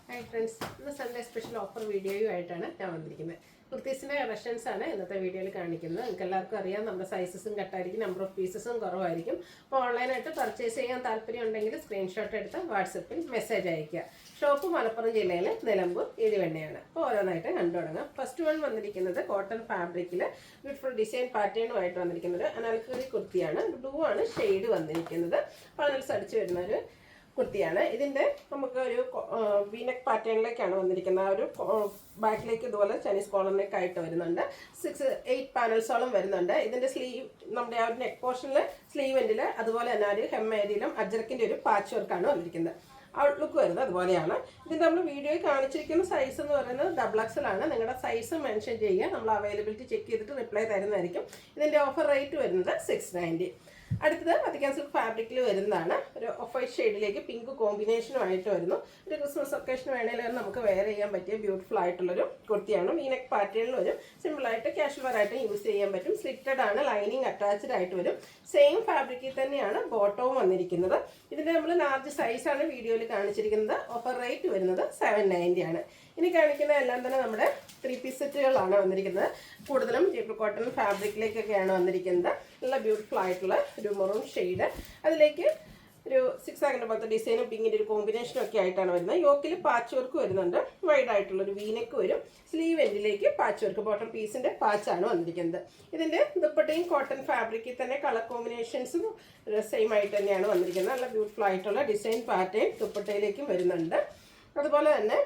Hi friends, this is Sunday special offer video ആയിട്ടാണ് ഞാൻ വന്നിരിക്കുന്നത്. കുർത്തീസിന്റെ കളക്ഷൻസ് ആണ് ഇന്നത്തെ വീഡിയോയിൽ കാണിക്കുന്നത്. നിങ്ങൾക്ക് എല്ലാവർക്കും അറിയാം നമ്മുടെ സൈസസും കട്ടായിരിക്കും, നമ്പർ ഓഫ് പീസസും കുറവായിരിക്കും. അപ്പോൾ ഓൺലൈനായിട്ട് പർച്ചേസ് ചെയ്യാൻ താല്പര്യം ഉണ്ടെങ്കിൽ സ്ക്രീൻഷോട്ട് എടുത്ത് വാട്സപ്പിൽ മെസ്സേജ് അയയ്ക്കുക. ഷോപ്പ് മലപ്പുറം ജില്ലയിലെ നിലമ്പൂർ ഇടിവണ്ണയാണ്. അപ്പോൾ ഓരോന്നായിട്ട് കണ്ടു തുടങ്ങാം. ഫസ്റ്റ് വൺ വന്നിരിക്കുന്നത് കോട്ടൺ ഫാബ്രിക്കിൽ ബ്യൂട്ടിഫുൾ ഡിസൈൻ പാറ്റേണുമായിട്ട് വന്നിരിക്കുന്നത് അനാൽക്കറി കുർത്തിയാണ്. ബ്ലൂ ആണ് ഷെയ്ഡ് വന്നിരിക്കുന്നത്. പനൽസ് അടിച്ച് വരുന്ന ഒരു കുർത്തിയാണ്. ഇതിൻ്റെ നമുക്ക് ഒരു വീനെക്ക് പാറ്റേണിലേക്കാണ് വന്നിരിക്കുന്നത്. ആ ഒരു ബാക്കിലേക്ക് ഇതുപോലെ ചൈനീസ് കോളറിലേക്ക് ആയിട്ട് വരുന്നുണ്ട്. 6-8 പാനൽസോളം വരുന്നുണ്ട്. ഇതിൻ്റെ സ്ലീവ് നമ്മുടെ ആ ഒരു നെക്ക് പോർഷനിൽ സ്ലീവ് എൻഡിൽ അതുപോലെ തന്നെ ഒരു ഹെം ഏരിയയിലും അജ്രക്കിൻ്റെ ഒരു പാച്ച് വർക്കാണ് വന്നിരിക്കുന്നത്. ഔട്ട്ലുക്ക് വരുന്നത് അതുപോലെയാണ്. ഇതിൻ്റെ നമ്മൾ വീഡിയോയിൽ കാണിച്ചിരിക്കുന്ന സൈസ് എന്ന് പറയുന്നത് XXL ആണ്. നിങ്ങളുടെ സൈസ് മെൻഷൻ ചെയ്യുക, നമ്മൾ അവൈലബിലിറ്റി ചെക്ക് ചെയ്തിട്ട് റിപ്ലൈ തരുന്നതായിരിക്കും. ഇതിൻ്റെ ഓഫർ റേറ്റ് വരുന്നത് 690. അടുത്തത് വത്തിക്കാൻ സിൽക്ക് ഫാബ്രിക്കിൽ വരുന്നതാണ്. ഒരു ഓഫ് വൈറ്റ് ഷെയ്ഡിലേക്ക് പിങ്ക് കോമ്പിനേഷനുമായിട്ട് വരുന്നു. ഒരു ക്രിസ്മസ് ഒക്കേഷൻ വേണമെങ്കിൽ നമുക്ക് വെയർ ചെയ്യാൻ പറ്റിയ ബ്യൂട്ടിഫുൾ ആയിട്ടുള്ളൊരു കുർത്തിയാണ്. വീനെക്ക് പാറ്റേണിൽ വരും. സിമ്പിളായിട്ട് കാഷ്വൽ വെയറായിട്ട് യൂസ് ചെയ്യാൻ പറ്റും. സ്ലിറ്റഡ് ആണ്, ലൈനിങ് അറ്റാച്ച്ഡ് ആയിട്ട് വരും. സെയിം ഫാബ്രിക്കിൽ തന്നെയാണ് ബോട്ടവും വന്നിരിക്കുന്നത്. ഇതിൻ്റെ നമ്മൾ ലാർജ് സൈസാണ് വീഡിയോയിൽ കാണിച്ചിരിക്കുന്നത്. ഓഫർ റേറ്റ് വരുന്നത് 790 ആണ്. ഇനി കാണിക്കുന്ന എല്ലാം തന്നെ നമ്മുടെ 3 പീസ് സെറ്റുകളാണ് വന്നിരിക്കുന്നത്. കൂടുതലും ജയ്പൂർ കോട്ടൺ ഫാബ്രിക്കിലേക്കൊക്കെയാണ് വന്നിരിക്കുന്നത്. നല്ല ബ്യൂട്ടിഫുൾ ആയിട്ടുള്ള ഒരു മെറൂൺ ഷെയ്ഡ്, അതിലേക്ക് ഒരു 6 ആഗിൻ്റെ പോലത്തെ ഡിസൈനും പിങ്കിൻ്റെ ഒരു കോമ്പിനേഷനും ഒക്കെ ആയിട്ടാണ് വരുന്നത്. യോക്കിൽ പാച്ച് വർക്ക് വരുന്നുണ്ട്. വൈഡ് ആയിട്ടുള്ളൊരു വീനെക്ക് വരും. സ്ലീവ് എൻഡിലേക്ക് പാച്ച് വർക്ക്, ബോട്ടം പീസിൻ്റെ പാച്ചാണ് വന്നിരിക്കുന്നത്. ഇതിൻ്റെ ദുപ്പട്ടയും കോട്ടൺ ഫാബ്രിക്കിൽ തന്നെ കളർ കോമ്പിനേഷൻസും സെയിം ആയിട്ട് തന്നെയാണ് വന്നിരിക്കുന്നത്. നല്ല ബ്യൂട്ടിഫുൾ ആയിട്ടുള്ള ഡിസൈൻ പാറ്റേൺ ദുപ്പട്ടയിലേക്കും വരുന്നുണ്ട്. അതുപോലെ തന്നെ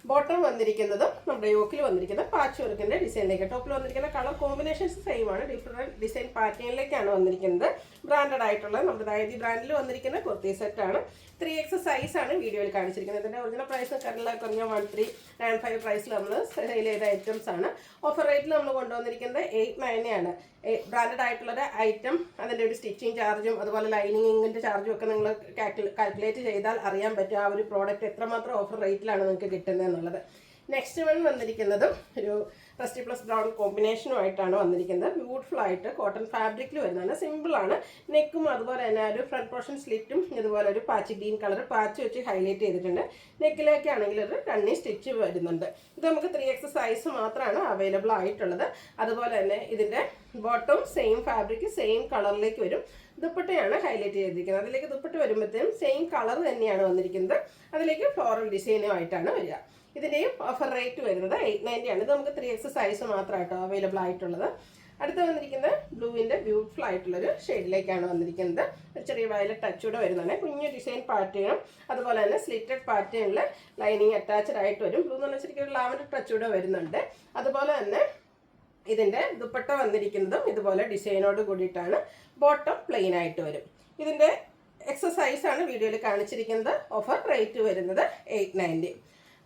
ബോട്ടം വന്നിരിക്കുന്നതും നമ്മുടെ യോക്കിൽ വന്നിരിക്കുന്ന പാച്ച് വർക്കിൻ്റെ ഡിസൈനിലേക്ക്, ടോപ്പിൽ വന്നിരിക്കുന്ന കളർ കോമ്പിനേഷൻസ് സെയിം ആണ്. ഡിഫറെൻറ്റ് ഡിസൈൻ പാറ്റേണിലേക്കാണ് വന്നിരിക്കുന്നത്. ബ്രാൻഡഡ് ആയിട്ടുള്ള നമ്മുടെ ദായതി ബ്രാൻഡിൽ വന്നിരിക്കുന്ന കുർത്തി സെറ്റാണ്. 3X സൈസാണ് വീഡിയോയിൽ കാണിച്ചിരിക്കുന്നത്. ഇതിൻ്റെ ഒറിജിനൽ പ്രൈസ് കുറഞ്ഞ 1395 പ്രൈസിൽ നമ്മൾ സെയിൽ ചെയ്ത ഐറ്റംസ് ആണ്. ഓഫർ റേറ്റിൽ നമ്മൾ കൊണ്ടുവന്നിരിക്കുന്നത് 890 ആണ്. ബ്രാൻഡഡ് ആയിട്ടുള്ളൊരു ഐറ്റം അതിൻ്റെ ഒരു സ്റ്റിച്ചിങ് ചാർജും അതുപോലെ ലൈനിങ്ങിൻ്റെ ചാർജും ഒക്കെ നിങ്ങൾ കാൽക്കുലേറ്റ് ചെയ്താൽ അറിയാൻ പറ്റും ആ ഒരു പ്രോഡക്റ്റ് എത്രമാത്രം ഓഫർ റേറ്റിലാണ് നിങ്ങൾക്ക് കിട്ടുന്നത് എന്നുള്ളത്. നെക്സ്റ്റ് വൺ വന്നിരിക്കുന്നതും ഒരു റസ്റ്റി പ്ലസ് ബ്രൗൺ കോമ്പിനേഷനുമായിട്ടാണ് വന്നിരിക്കുന്നത്. ബ്യൂട്ടിഫുൾ ആയിട്ട് കോട്ടൺ ഫാബ്രിക്കിൽ വരുന്നതാണ്. സിമ്പിളാണ്. നെക്കും അതുപോലെ തന്നെ ഒരു ഫ്രണ്ട് പോർഷൻ സ്ലിറ്റും ഇതുപോലെ ഒരു പാച്ച് ഗ്രീൻ കളർ പാച്ച് വെച്ച് ഹൈലൈറ്റ് ചെയ്തിട്ടുണ്ട്. നെക്കിലേക്കാണെങ്കിൽ ഒരു റണ്ണിങ് സ്റ്റിച്ച് വരുന്നുണ്ട്. ഇത് നമുക്ക് 3X സൈസ് മാത്രമാണ് അവൈലബിൾ ആയിട്ടുള്ളത്. അതുപോലെ തന്നെ ഇതിൻ്റെ ബോട്ടം സെയിം ഫാബ്രിക് സെയിം കളറിലേക്ക് വരും. ദുപ്പട്ടയാണ് ഹൈലൈറ്റ് ചെയ്തിരിക്കുന്നത്. അതിലേക്ക് ദുപ്പട്ട വരുമ്പോഴത്തേനും സെയിം കളർ തന്നെയാണ് വന്നിരിക്കുന്നത്. അതിലേക്ക് ഫ്ലോറൽ ഡിസൈനുമായിട്ടാണ് വരിക. ഇതിൻ്റെയും ഓഫർ റേറ്റ് വരുന്നത് 890 ആണ്. ഇത് നമുക്ക് 3X സൈസ് മാത്രമായിട്ടോ അവൈലബിൾ ആയിട്ടുള്ളത്. അടുത്ത് വന്നിരിക്കുന്നത് ബ്ലൂവിൻ്റെ ബ്യൂട്ടിഫുൾ ആയിട്ടുള്ളൊരു ഷെയ്ഡിലേക്കാണ് വന്നിരിക്കുന്നത്. ഒരു ചെറിയ വയലറ്റ് ടച്ചൂടെ വരുന്നതാണ്. കുഞ്ഞു ഡിസൈൻ പാറ്റേണും അതുപോലെ തന്നെ സ്ലിറ്റഡ് പാറ്റേണിൽ ലൈനിങ് അറ്റാച്ച്ഡ് ആയിട്ട് വരും. ബ്ലൂ എന്ന് പറഞ്ഞാൽ ശരിക്കും ഒരു ലാവൻഡർ ടച്ചൂടെ വരുന്നുണ്ട്. അതുപോലെ തന്നെ ഇതിൻ്റെ ദുപ്പട്ട വന്നിരിക്കുന്നതും ഇതുപോലെ ഡിസൈനോട് കൂടിയിട്ടാണ്. ബോട്ടം പ്ലെയിൻ ആയിട്ട് വരും. ഇതിൻ്റെ എക്സസൈസാണ് വീഡിയോയിൽ കാണിച്ചിരിക്കുന്നത്. ഓഫർ റേറ്റ് വരുന്നത് 890.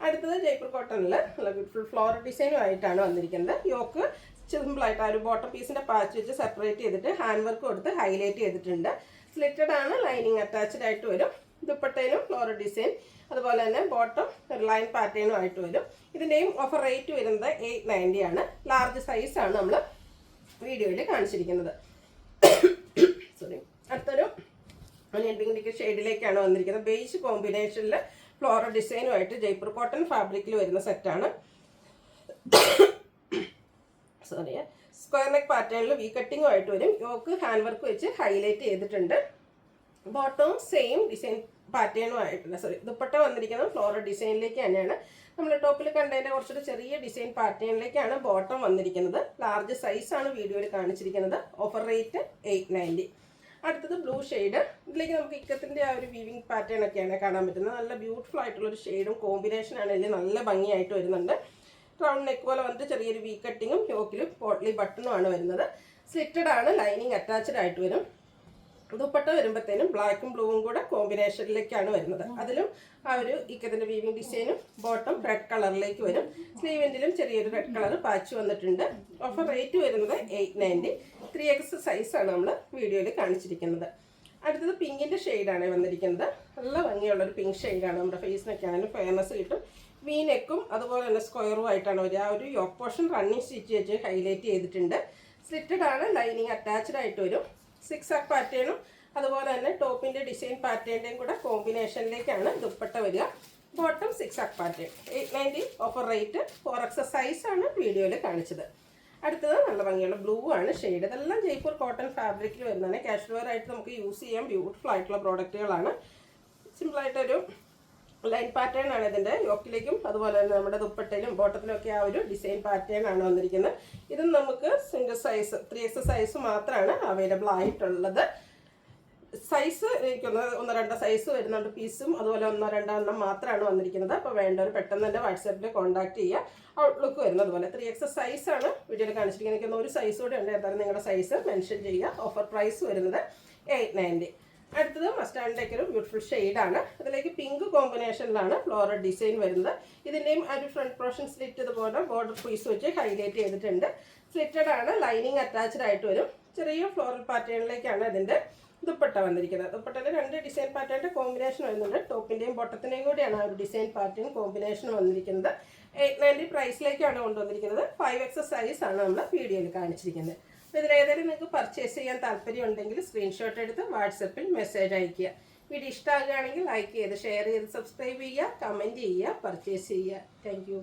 അടുത്തത് ജയ്പൂർ കോട്ടണിൽ നല്ല ബ്യൂട്ടിഫുൾ ഫ്ലോറൽ ഡിസൈനുമായിട്ടാണ് വന്നിരിക്കുന്നത്. യോക്ക് സിമ്പിളായിട്ട് ആ ഒരു ബോട്ടം പീസിൻ്റെ പാച്ച് വെച്ച് സെപ്പറേറ്റ് ചെയ്തിട്ട് ഹാൻഡ് വർക്ക് കൊടുത്ത് ഹൈലൈറ്റ് ചെയ്തിട്ടുണ്ട്. സ്ലിറ്റഡ് ആണ്, ലൈനിങ് അറ്റാച്ച്ഡ് ആയിട്ട് വരും. ദുപ്പട്ടയിലും ഫ്ലോറൽ ഡിസൈൻ അതുപോലെ തന്നെ ബോട്ടം ഒരു ലൈൻ പാറ്റേണും ആയിട്ട് വരും. ഇതിൻ്റെയും ഓഫർ റേറ്റ് വരുന്നത് 890 ആണ്. ലാർജ് സൈസാണ് നമ്മൾ വീഡിയോയിൽ കാണിച്ചിരിക്കുന്നത്. സോറി. അടുത്തൊരു ഒനിയൻ പിങ്കിൻ്റെ ഷെയ്ഡിലേക്കാണ് വന്നിരിക്കുന്നത്. ബേജ് കോമ്പിനേഷനിൽ ഫ്ലോറൽ ഡിസൈനുമായിട്ട് ജയ്പൂർ കോട്ടൺ ഫാബ്രിക്കിൽ വരുന്ന സെറ്റാണ്. സോറി. സ്ക്വയർ നെക്ക് പാറ്റേണിൽ വി കട്ടിങ്ങുമായിട്ട് വരും. യോക്ക് ഹാൻഡ് വർക്ക് വെച്ച് ഹൈലൈറ്റ് ചെയ്തിട്ടുണ്ട്. ബോട്ടവും സെയിം ഡിസൈൻ പാറ്റേണുമായിട്ടില്ല. സോറി, ദുപ്പട്ട വന്നിരിക്കുന്നത് ഫ്ലോറൽ ഡിസൈനിലേക്ക് തന്നെയാണ്. നമ്മൾ ടോപ്പിൽ കണ്ടതിൻ്റെ കുറച്ചൊരു ചെറിയ ഡിസൈൻ പാറ്റേണിലേക്കാണ് ബോട്ടം വന്നിരിക്കുന്നത്. ലാർജ് സൈസാണ് വീഡിയോയിൽ കാണിച്ചിരിക്കുന്നത്. Offer rate 890. അടുത്തത് ബ്ലൂ ഷെയ്ഡ്. ഇതിലേക്ക് നമുക്ക് ഇക്കത്തിൻ്റെ ആ ഒരു വീവിങ് പാറ്റേൺ ഒക്കെയാണ് കാണാൻ പറ്റുന്നത്. നല്ല ബ്യൂട്ടിഫുൾ ആയിട്ടുള്ളൊരു ഷെയ്ഡും കോമ്പിനേഷനാണ് ഇതിൽ നല്ല ഭംഗിയായിട്ട് വരുന്നുണ്ട്. റൗണ്ട് നെക്ക് പോലെ വന്നിട്ട് ചെറിയൊരു വി കട്ടിങ്ങും യോക്കിലും പോട്ട്ലി ബട്ടണുമാണ് വരുന്നത്. സ്ലിറ്റഡ് ആണ്, ലൈനിങ് അറ്റാച്ച്ഡ് ആയിട്ട് വരും. ദുപ്പട്ട വരുമ്പോഴത്തേനും ബ്ലാക്കും ബ്ലൂവും കൂടെ കോമ്പിനേഷനിലേക്കാണ് വരുന്നത്. അതിലും ആ ഒരു ഇക്കത്തിൻ്റെ വീവിങ് ഡിസൈനും ബോട്ടം റെഡ് കളറിലേക്ക് വരും. സ്ലീവെൻറ്റിലും ചെറിയൊരു റെഡ് കളർ പാച്ച് വന്നിട്ടുണ്ട്. ഓഫർ റേറ്റ് വരുന്നത് 890. 3X സൈസാണ് നമ്മൾ വീഡിയോയിൽ കാണിച്ചിരിക്കുന്നത്. അടുത്തത് പിങ്കിൻ്റെ ഷെയ്ഡാണ് വന്നിരിക്കുന്നത്. നല്ല ഭംഗിയുള്ളൊരു പിങ്ക് ഷെയ്ഡാണ്. നമ്മുടെ ഫേസിനൊക്കെ ആണെങ്കിലും ഫെയർനെസ് കിട്ടും. വി നെക്കും അതുപോലെ തന്നെ സ്ക്വയറും ആയിട്ടാണ് വരിക. ആ ഒരു യോക്ക് പോർഷൻ റണ്ണിങ് സ്റ്റിച്ച് വെച്ച് ഹൈലൈറ്റ് ചെയ്തിട്ടുണ്ട്. സ്ലിറ്റഡ് ആണ്, ലൈനിങ് അറ്റാച്ച്ഡ് ആയിട്ട് വരും. 6 പാറ്റേണും അതുപോലെ തന്നെ ടോപ്പിൻ്റെ ഡിസൈൻ പാറ്റേണിൻ്റെയും കൂടെ കോമ്പിനേഷനിലേക്കാണ് ദുപ്പട്ട വരിക. Bottom 6 pattern 890 offer rate 4X സൈസാണ് വീഡിയോയിൽ കാണിച്ചത്. അടുത്തത് നല്ല ഭംഗിയുള്ള ബ്ലൂ ആണ് ഷെയ്ഡ്. ഇതെല്ലാം ജയ്പൂർ കോട്ടൺ ഫാബ്രിക്കിൽ വരുന്നതാണ്. കാഷ്വൽ വെയർ ആയിട്ട് നമുക്ക് യൂസ് ചെയ്യാൻ ബ്യൂട്ടിഫുൾ ആയിട്ടുള്ള പ്രോഡക്റ്റുകളാണ്. സിമ്പിളായിട്ടൊരു ലൈൻ പാറ്റേൺ ആണ് ഇതിൻ്റെ യോക്കിലേക്കും അതുപോലെ തന്നെ നമ്മുടെ ദുപ്പട്ടയിലും ബോട്ടത്തിലും ഒക്കെ ആ ഒരു ഡിസൈൻ പാറ്റേൺ ആണ് വന്നിരിക്കുന്നത്. ഇതും നമുക്ക് സിംഗിൾ സൈസ് 3X സൈസ് മാത്രമാണ് അവൈലബിൾ ആയിട്ടുള്ളത്. സൈസ് എനിക്കൊന്ന് 1-2 സൈസ് വരുന്നുണ്ട് പീസും, അതുപോലെ 1-2 എണ്ണം മാത്രമാണ് വന്നിരിക്കുന്നത്. അപ്പോൾ വേണ്ടവർ പെട്ടെന്ന് തന്നെ വാട്സാപ്പിൽ കോൺടാക്ട് ചെയ്യുക. ഔട്ട്ലുക്ക് വരുന്നത് അതുപോലെ 3X സൈസാണ് വീഡിയോയിൽ കാണിച്ചിരിക്കുന്നത്. എനിക്ക് ഒരു സൈസ് കൂടെ ഉണ്ട്, ഏതായാലും നിങ്ങളുടെ സൈസ് മെൻഷൻ ചെയ്യുക. ഓഫർ പ്രൈസ് വരുന്നത് 890. അടുത്തത് മസ്റ്റാർഡിൻ്റെയൊക്കെ ഒരു ബ്യൂട്ടിഫുൾ ഷെയ്ഡാണ്. ഇതിലേക്ക് പിങ്ക് കോമ്പിനേഷനിലാണ് ഫ്ലോറൽ ഡിസൈൻ വരുന്നത്. ഇതിൻ്റെയും ഒരു ഫ്രണ്ട് പോർഷൻ സ്ലിറ്റ് ഇതുപോലെ ബോർഡർ പീസ് വെച്ച് ഹൈലൈറ്റ് ചെയ്തിട്ടുണ്ട്. സ്ലിറ്റഡ് ആണ്, ലൈനിങ് അറ്റാച്ച്ഡ് ആയിട്ട് വരും. ചെറിയ ഫ്ലോറൽ പാറ്റേണിലേക്കാണ് ഇതിൻ്റെ ദുപ്പട്ട വന്നിരിക്കുന്നത്. ദുപ്പട്ടയിൽ 2 ഡിസൈൻ പാറ്റേണിൻ്റെ കോമ്പിനേഷൻ വരുന്നുണ്ട്. ടോപ്പിൻ്റെയും ബോട്ടത്തിൻ്റെയും കൂടിയാണ് ആ ഒരു ഡിസൈൻ പാറ്റേൺ കോമ്പിനേഷൻ വന്നിരിക്കുന്നത്. 890 പ്രൈസിലേക്കാണ് കൊണ്ടുവന്നിരിക്കുന്നത്. 5X സൈസാണ് നമ്മൾ വീഡിയോയിൽ കാണിച്ചിരിക്കുന്നത്. അപ്പോൾ ഇതിലേതായാലും നിങ്ങൾക്ക് പർച്ചേസ് ചെയ്യാൻ താല്പര്യം ഉണ്ടെങ്കിൽ സ്ക്രീൻഷോട്ട് എടുത്ത് വാട്സപ്പിൽ മെസ്സേജ് അയയ്ക്കുക. വീഡിയോ ഇഷ്ടമാകുകയാണെങ്കിൽ ലൈക്ക് ചെയ്ത് ഷെയർ ചെയ്ത് സബ്സ്ക്രൈബ് ചെയ്യുക, കമൻറ്റ് ചെയ്യുക, പർച്ചേസ് ചെയ്യുക. താങ്ക്